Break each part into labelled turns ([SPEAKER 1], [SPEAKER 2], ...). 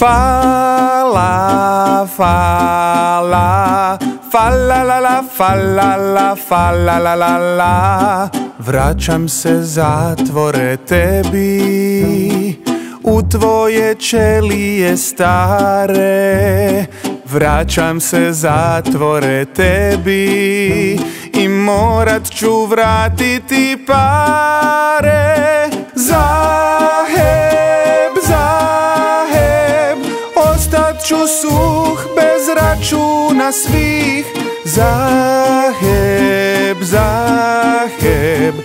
[SPEAKER 1] Fala, fala, fala la la, fala la, fala la la la. Vraćam se zatvore tebi, u tvoje ćelije stare. Vraćam se zatvore tebi i morat ću vratiti pare. Zaheb, Zaheb, ostat ću suh bez računa svih. Zaheb, Zaheb,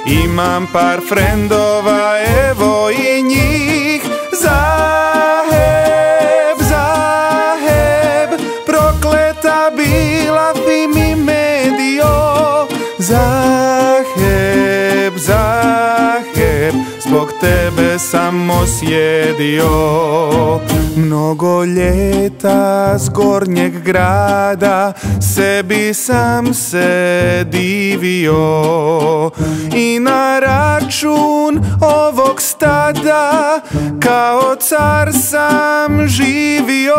[SPEAKER 1] imam par frendova, evo i njih. Zaheb, Zaheb, prokleta bila Fimi Medio. Zaheb, Zaheb, zbog tebe sam osjedio. Mnogo ljeta s gornjeg grada sebi sam se divio i na račun ovog stada kao car sam živio.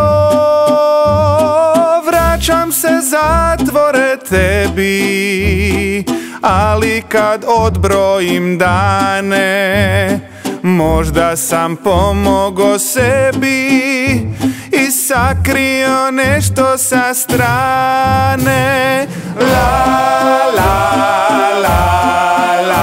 [SPEAKER 1] Vraćam se zatvore tebi, ali kad odbrojim dane možda sam pomogao sebi i sakrio nešto sa strane. La la la la.